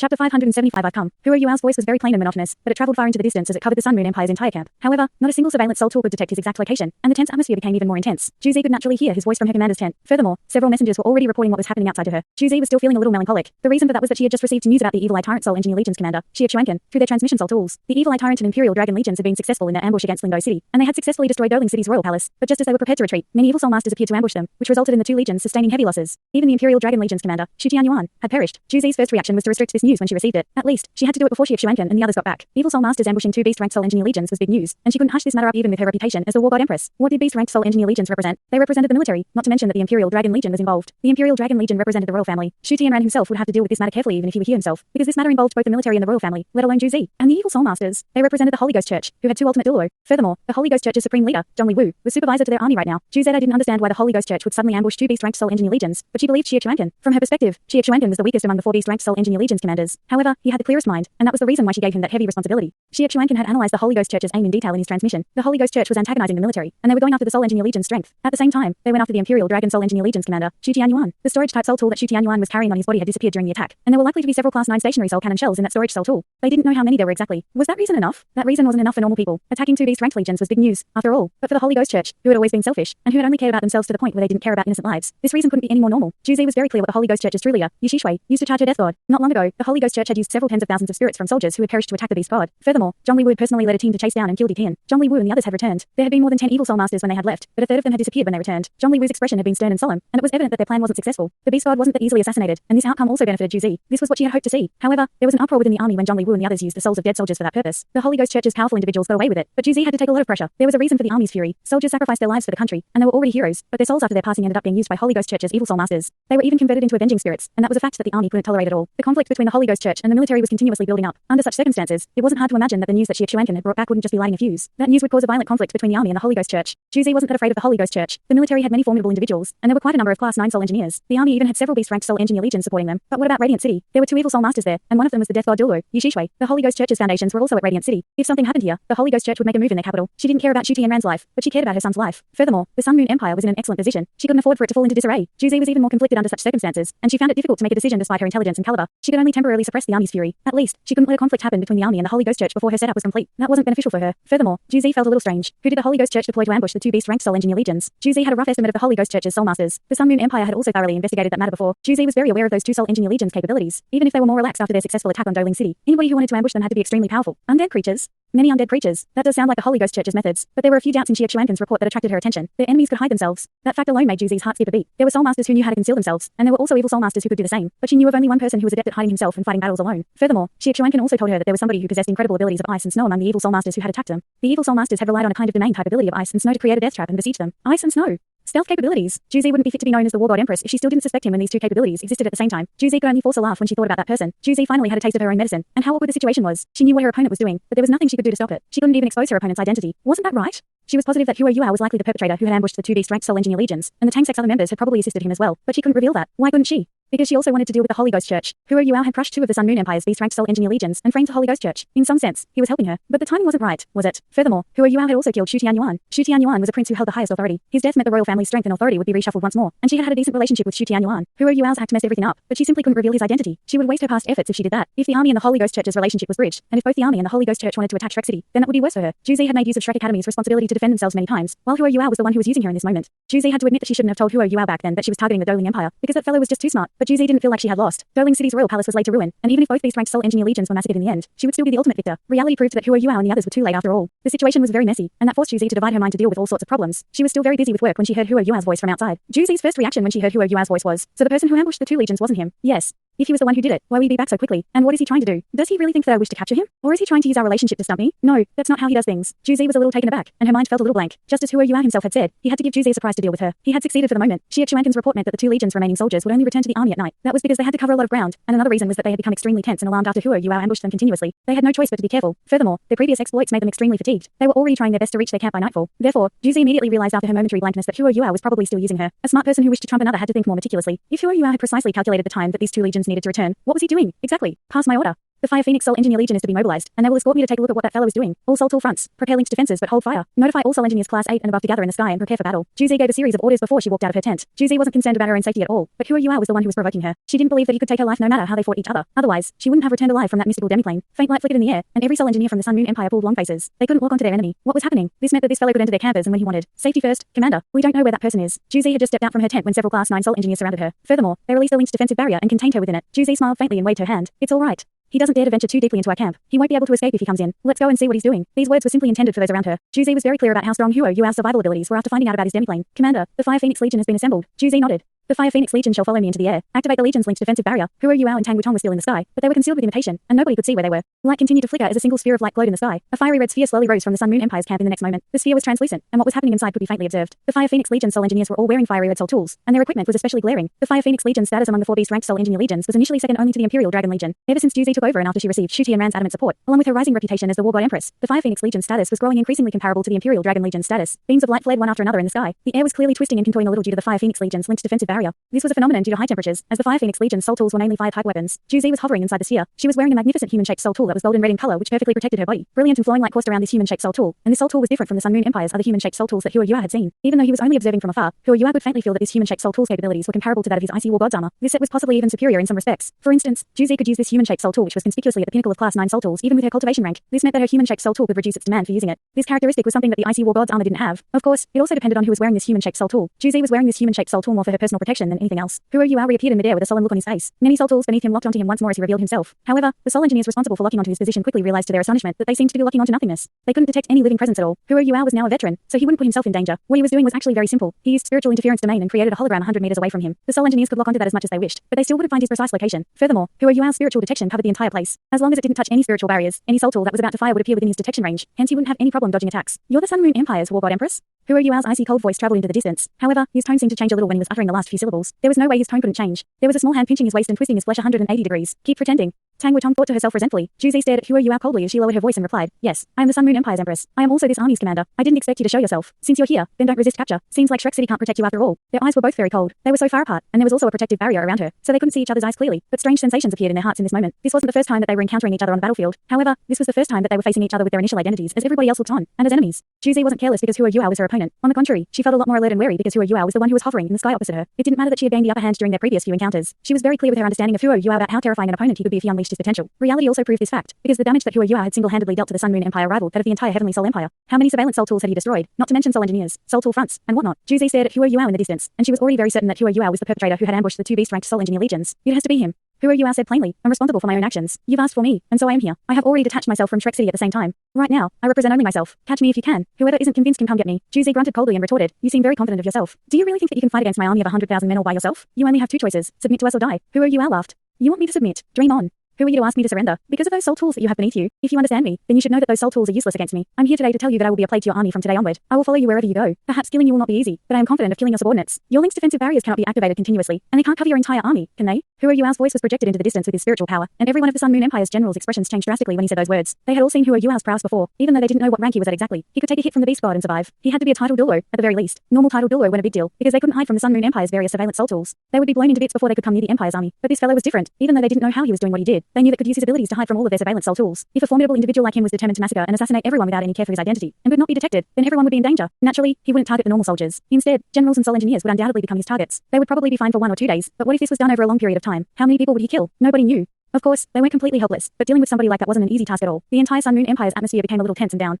Chapter 575 I've come. Huro Yuao's voice was very plain and monotonous, but it traveled far into the distance as it covered the Sun Moon Empire's entire camp. However, not a single surveillance soul tool could detect his exact location, and the tense atmosphere became even more intense. Juzi could naturally hear his voice from her commander's tent. Furthermore, several messengers were already reporting what was happening outside to her. Juzi was still feeling a little melancholic. The reason for that was that she had just received news about the evil-eye tyrant soul engineer legion's commander, Shrek, through their transmission soul tools. The evil-eye tyrant and Imperial Dragon legions had been successful in their ambush against Lingbo City, and they had successfully destroyed Doling City's royal palace. But just as they were prepared to retreat, many evil soul masters appeared to ambush them, which resulted in the two legions sustaining heavy losses. Even the Imperial Dragon legion's commander, Shu Tianyuan, had perished. Juzi's first reaction was to restrict this news when she received it. At least, she had to do it before Shrek and the others got back. Evil soul masters ambushing two beast-ranked soul engineer legions was big news, and she couldn't hush this matter up even with her reputation as the war god empress. What did beast-ranked soul engineer legions represent? They represented the military, not to mention that the Imperial Dragon Legion was involved. The Imperial Dragon Legion represented the royal family. Shu Tianran himself would have to deal with this matter carefully even if he were here himself, because this matter involved both the military and the royal family, let alone Juzi. And the evil soul masters, they represented the Holy Ghost Church, who had two ultimate Douluo. Furthermore, the Holy Ghost Church's supreme leader, Douluo, was supervisor to their army right now. Juzeda didn't understand why the Holy Ghost Church would suddenly ambush two beast-ranked soul engineer legions, but she believed Shrek. From her perspective, Shrek was the weakest among the four beast-ranked soul engineer legions commanders. However, he had the clearest mind, and that was the reason why she gave him that heavy responsibility. Shrek had analyzed the Holy Ghost Church's aim in detail in his transmission. The Holy Ghost Church was antagonizing the military, and they were going after the soul engineer legion's strength. At the same time, they went after the Imperial Dragon soul engineer legion's commander, Shu Tianyuan. The storage-type soul tool that Shu Tianyuan was carrying on his body had disappeared during the attack, and there were likely to be several Class 9 stationary soul cannon shells in that storage soul tool. They didn't know how many there were exactly. Was that reason enough? That reason wasn't enough for normal people. Attacking two beast-ranked legions was big news, after all. But for the Holy Ghost Church, who had always been selfish, and who had only cared about themselves to the point where they didn't care about innocent lives, this reason couldn't be any more normal. Juzi was very clear what the Holy Ghost Church's true leader, Yushishui, used to charge her death god. Not long ago, the Holy Ghost Church had used several tens of thousands of spirits from soldiers who had perished to attack the beast god. Furthermore, Douluo had personally led a team to chase down and kill Dikian. Douluo and the others had returned. There had been more than 10 evil soul masters when they had left, but a third of them had disappeared when they returned. Douluo's expression had been stern and solemn, and it was evident that their plan wasn't successful. The beast god wasn't that easily assassinated, and this outcome also benefited Juzi. This was what she had hoped to see. However, there was an uproar within the army when Douluo and the others used the souls of dead soldiers for that purpose. The Holy Ghost Church's powerful individuals got away with it, but Juzi had to take a lot of pressure. There was a reason for the army's fury. Soldiers sacrificed their lives for the country, and they were already heroes, but their souls after their passing ended up being used by Holy Ghost Church's evil soul masters. They were even converted into avenging spirits, and that was a fact that the army couldn't tolerate at all. The conflict between the Holy Ghost Church and the military was continuously building up. Under such circumstances, it wasn't hard to imagine that the news that Shrek had brought back wouldn't just be lighting a fuse. That news would cause a violent conflict between the army and the Holy Ghost Church. Juzi wasn't that afraid of the Holy Ghost Church. The military had many formidable individuals, and there were quite a number of Class 9 soul engineers. The army even had several beast-ranked soul engineer legions supporting them. But what about Radiant City? There were two evil soul masters there, and one of them was the death god Douluo, Yushishui. The Holy Ghost Church's foundations were also at Radiant City. If something happened here, the Holy Ghost Church would make a move in their capital. She didn't care about Shu Tianran's life, but she cared about her son's life. Furthermore, the Sun Moon Empire was in an excellent position. She couldn't afford for it to fall into disarray. Juzi was even more conflicted under such circumstances, and she found it difficult to make a decision despite her intelligence and caliber. She could only temporarily suppress the army's fury. At least, she couldn't let a conflict happen between the army and the Holy Ghost Church before her setup was complete. That wasn't beneficial for her. Furthermore, Juzi felt a little strange. Who did the Holy Ghost Church deploy to ambush the two beast-ranked soul engineer legions? Juzi had a rough estimate of the Holy Ghost Church's soul masters. The Sun Moon Empire had also thoroughly investigated that matter before. Juzi was very aware of those two soul engineer legions' capabilities, even if they were more relaxed after their successful attack on Doling City. Anybody who wanted to ambush them had to be extremely powerful. Undead creatures. Many undead creatures. That does sound like the Holy Ghost Church's methods, but there were a few doubts in Shrek report that attracted her attention. Their enemies could hide themselves. That fact alone made Juzi's heart skip a beat. There were soul masters who knew how to conceal themselves, and there were also evil soul masters who could do the same, but she knew of only one person who was adept at hiding himself and fighting battles alone. Furthermore, Shrek also told her that there was somebody who possessed incredible abilities of ice and snow among the evil soul masters who had attacked them. The evil soul masters had relied on a kind of domain type ability of ice and snow to create a death trap and besiege them. Ice and snow. Stealth capabilities. Juzi wouldn't be fit to be known as the War God Empress if she still didn't suspect him when these two capabilities existed at the same time. Juzi could only force a laugh when she thought about that person. Juzi finally had a taste of her own medicine, and how awkward the situation was. She knew what her opponent was doing, but there was nothing she could do to stop it. She couldn't even expose her opponent's identity. Wasn't that right? She was positive that Huro Yuao was likely the perpetrator who had ambushed the two beast-ranked soul engineer legions, and the Tang Sect's other members had probably assisted him as well, but she couldn't reveal that. Why couldn't she? Because she also wanted to deal with the Holy Ghost Church. Huro Yuao had crushed two of the Sun Moon Empire's beast-ranked soul engineer legions and framed the Holy Ghost Church. In some sense, he was helping her, but the timing wasn't right, was it? Furthermore, Huro Yuao had also killed Shu Tianyuan. Shu Tianyuan was a prince who held the highest authority. His death meant the royal family's strength and authority would be reshuffled once more, and she had had a decent relationship with Shu Tianyuan. Huro Yuao's act messed everything up, but she simply couldn't reveal his identity. She would waste her past efforts if she did that. If the army and the Holy Ghost Church's relationship was bridged, and if both the army and the Holy Ghost Church wanted to attack Shrek City, then that would be worse for her. Juzi had made use of Shrek Academy's responsibility to defend themselves many times, while Huro Yuao was the one who was using her in this moment. Juzi had to admit that she shouldn't have told Huro Yuao back then that she was targeting the Doling Empire, because that fellow was just too smart. But Juzi didn't feel like she had lost. Doling City's royal palace was laid to ruin, and even if both beast-ranked soul engineer legions were massacred in the end, she would still be the ultimate victor. Reality proved that Huro Yuao and the others were too late after all. The situation was very messy, and that forced Juzi to divide her mind to deal with all sorts of problems. She was still very busy with work when she heard Huro Yuao's voice from outside. Juzi's first reaction when she heard Huro Yuao's voice was, so the person who ambushed the two legions wasn't him. Yes. If he was the one who did it, why would he be back so quickly? And what is he trying to do? Does he really think that I wish to capture him? Or is he trying to use our relationship to stump me? No, that's not how he does things. Juzi was a little taken aback, and her mind felt a little blank. Just as Huro Yuao himself had said, he had to give Juzi a surprise to deal with her. He had succeeded for the moment. Shrek report meant that the two legions' remaining soldiers would only return to the army at night. That was because they had to cover a lot of ground, and another reason was that they had become extremely tense and alarmed after Huro Yuao ambushed them continuously. They had no choice but to be careful. Furthermore, their previous exploits made them extremely fatigued. They were already trying their best to reach their camp by nightfall. Therefore, Juzi immediately realized after her momentary blankness that Huro Yuao was probably still using her. A smart person who wished to trump another had to think more meticulously. If Huro Yuao had precisely calculated the time that these two legions needed to return, what was he doing? Exactly. Pass my order. The Fire Phoenix Soul Engineer Legion is to be mobilized, and they will escort me to take a look at what that fellow is doing. All Soul Tool fronts. Prepare linked defenses but hold fire. Notify all Soul Engineers Class 8 and above to gather in the sky and prepare for battle. Juzi gave a series of orders before she walked out of her tent. Juzi wasn't concerned about her own safety at all, but Hua Yua was the one who was provoking her. She didn't believe that he could take her life no matter how they fought each other. Otherwise, she wouldn't have returned alive from that mystical demiplane. Faint light flickered in the air, and every Soul Engineer from the Sun Moon Empire pulled long faces. They couldn't lock onto their enemy. What was happening? This meant that this fellow could enter their campers and when he wanted. Safety first, Commander. We don't know where that person is. Juzi had just stepped out from her tent when several Class 9 Soul Engineers surrounded her. Furthermore, they released a linked defensive barrier and contained her within it. Juzi smiled faintly and waved her hand. It's all right. He doesn't dare to venture too deeply into our camp. He won't be able to escape if he comes in. Let's go and see what he's doing. These words were simply intended for those around her. Juzi was very clear about how strong Hua Yua's survival abilities were after finding out about his demiplane. Commander, the Fire Phoenix Legion has been assembled. Juzi nodded. The Fire Phoenix Legion shall follow me into the air. Activate the Legion's linked defensive barrier. Hua Yua and Tang Wutong were still in the sky, but they were concealed with imitation, and nobody could see where they were. Light continued to flicker as a single sphere of light glowed in the sky. A fiery red sphere slowly rose from the Sun Moon Empire's camp in the next moment. The sphere was translucent, and what was happening inside could be faintly observed. The Fire Phoenix Legion Soul Engineers were all wearing fiery red soul tools, and their equipment was especially glaring. The Fire Phoenix Legion's status among the 4 beast-ranked Soul Engineer Legions was initially second only to the Imperial Dragon Legion. Ever since Juzi took over and after she received Shuti and Ran's adamant support, along with her rising reputation as the War God Empress, the Fire Phoenix Legion's status was growing increasingly comparable to the Imperial Dragon Legion's status. Beams of light fled one after another in the sky. The air was clearly twisting and contouring a little due to the Fire Phoenix Legion's linked defensive barrier. This was a phenomenon due to high temperatures, as the Fire Phoenix Legion's soul tools were mainly fire-type weapons. Juzi was hovering inside the sphere. She was wearing a magnificent human-shaped soul tool that was golden red in color, which perfectly protected her body. Brilliant and flowing light coursed around this human-shaped soul tool, and this soul tool was different from the Sun Moon Empire's other human-shaped soul tools that Hua Yua had seen. Even though he was only observing from afar, Hua Yua could faintly feel that this human-shaped soul tool's capabilities were comparable to that of his icy war god's armor. This set was possibly even superior in some respects. For instance, Juzi could use this human-shaped soul tool, which was conspicuously at the pinnacle of Class 9 soul tools, even with her cultivation rank. This meant that her human-shaped soul tool could reduce its demand for using it. This characteristic was something that the icy war god's armor didn't have. Of course, it also depended on who was wearing this human-shaped soul tool. Juzi was wearing this human-shaped soul tool more for her personal protection than anything else. Hua Yua reappeared in midair with a sullen look on his face. Many soul tools beneath him locked onto him once more as he revealed himself. However, the Soul Engineers responsible for locking onto his position quickly realized to their astonishment that they seemed to be locking onto nothingness. They couldn't detect any living presence at all. Hua Yua was now a veteran, so he wouldn't put himself in danger. What he was doing was actually very simple. He used spiritual interference domain and created a hologram 100 meters away from him. The Soul Engineers could lock onto that as much as they wished, but they still wouldn't find his precise location. Furthermore, Hua Yua's spiritual detection covered the entire place. As long as it didn't touch any spiritual barriers, any soul tool that was about to fire would appear within his detection range. Hence, he wouldn't have any problem dodging attacks. You're the Sun Moon Empire's War God Empress? Hua Yua's icy cold voice traveled into the distance. However, his tone seemed to change a little when he was uttering the last few syllables. There was no way his tone couldn't change. There was a small hand pinching his waist and twisting his flesh 180 degrees. Keep pretending. Tang Wutong thought to herself resentfully. Juzi stared at Hua Yua coldly as she lowered her voice and replied, yes, I am the Sun Moon Empire's Empress. I am also this army's commander. I didn't expect you to show yourself. Since you're here, then don't resist capture. Seems like Shrek City can't protect you after all. Their eyes were both very cold. They were so far apart, and there was also a protective barrier around her, so they couldn't see each other's eyes clearly. But strange sensations appeared in their hearts in this moment. This wasn't the first time that they were encountering each other on the battlefield. However, this was the first time that they were facing each other with their initial identities, as everybody else looked on, and as enemies. Juzi wasn't careless because Hua Yua was her opponent. On the contrary, she felt a lot more alert and wary because Hua Yua was the one who was hovering in the sky opposite her. It didn't matter that she had gained the upper hand during their previous few encounters. She was very clear with her understanding of Hua Yua about how terrifying an opponent he could be if he unleashed his potential. Reality also proved this fact, because the damage that Hua Yua had single-handedly dealt to the Sun Moon Empire rivaled that of the entire Heavenly Soul Empire. How many surveillance soul tools had he destroyed? Not to mention soul engineers, soul tool fronts, and whatnot. Juzi stared at Hua Yua in the distance, and she was already very certain that Hua Yua was the perpetrator who had ambushed the 2 beast-ranked soul engineer legions. It has to be him. Hua Yua said plainly, I'm responsible for my own actions. You've asked for me, and so I am here. I have already detached myself from Shrek City at the same time. Right now, I represent only myself. Catch me if you can. Whoever isn't convinced can come get me. Juzi grunted coldly and retorted, you seem very confident of yourself. Do you really think that you can fight against my army of 100,000 men all by yourself? You only have 2 choices, submit to us or die. Hua Yua laughed. You want me to submit? Dream on. Who are you to ask me to surrender? Because of those soul tools that you have beneath you. If you understand me, then you should know that those soul tools are useless against me. I'm here today to tell you that I will be a plague to your army from today onward. I will follow you wherever you go. Perhaps killing you will not be easy, but I am confident of killing your subordinates. Your link's defensive barriers cannot be activated continuously, and they can't cover your entire army, can they? Hua Yua's voice was projected into the distance with his spiritual power, and every one of the Sun Moon Empire's generals' expressions changed drastically when he said those words. They had all seen Hua Yua's prowess before, even though they didn't know what rank he was at exactly. He could take a hit from the beast god and survive. He had to be a title Douluo, at the very least. Normal title Douluo weren't a big deal, because they couldn't hide from the Sun Moon Empire's various surveillance soul tools. They would be blown into bits before they could come near the Empire's army. But this fellow was different. Even though they didn't know how he was doing what he did, they knew that could use his abilities to hide from all of their surveillance soul tools. If a formidable individual like him was determined to massacre and assassinate everyone without any care for his identity, and could not be detected, then everyone would be in danger. Naturally, he wouldn't target the normal soldiers. Instead, generals and soul engineers would undoubtedly become his targets. They would probably be fine for 1 or 2 days, but what if this was done over a long period of time? How many people would he kill? Nobody knew. Of course, they weren't completely helpless, but dealing with somebody like that wasn't an easy task at all. The entire Sun Moon Empire's atmosphere became a little tense and down.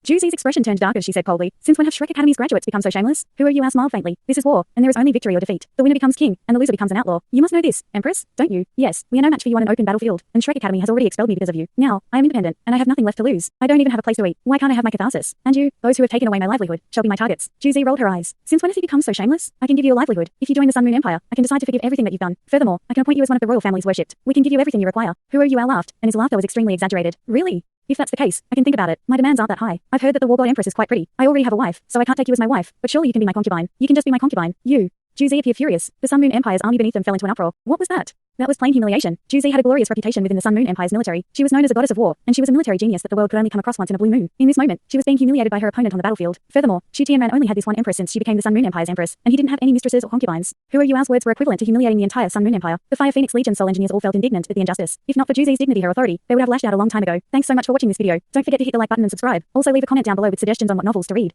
Juzi's expression turned dark as she said coldly, since when have Shrek Academy's graduates become so shameless? Hua Yua smiled faintly. This is war, and there is only victory or defeat. The winner becomes king, and the loser becomes an outlaw. You must know this, Empress, don't you? Yes, we are no match for you on an open battlefield, and Shrek Academy has already expelled me because of you. Now, I am independent, and I have nothing left to lose. I don't even have a place to eat. Why can't I have my catharsis? And you, those who have taken away my livelihood, shall be my targets. Juzi rolled her eyes. Since when has he become so shameless? I can give you a livelihood. If you join the Sun Moon Empire, I can decide to forgive everything that you've done. Furthermore, I can appoint you as one of the royal families worshipped. We can give you everything you require. Hua Yua laughed, and his laughter was extremely exaggerated. Really? If that's the case, I can think about it. My demands aren't that high. I've heard that the War God Empress is quite pretty. I already have a wife, so I can't take you as my wife, but surely you can be my concubine. You can just be my concubine. You. Juzi appeared furious. The Sun Moon Empire's army beneath them fell into an uproar. What was that? That was plain humiliation. Zhu Zi had a glorious reputation within the Sun Moon Empire's military. She was known as a goddess of war, and she was a military genius that the world could only come across once in a blue moon. In this moment, she was being humiliated by her opponent on the battlefield. Furthermore, Xu Tianran only had this one empress since she became the Sun Moon Empire's empress, and he didn't have any mistresses or concubines. Hua Yuan's words were equivalent to humiliating the entire Sun Moon Empire. The Fire Phoenix Legion Soul Engineers all felt indignant at the injustice. If not for Zhu Zi's dignity or authority, they would have lashed out a long time ago. Thanks so much for watching this video. Don't forget to hit the like button and subscribe. Also leave a comment down below with suggestions on what novels to read.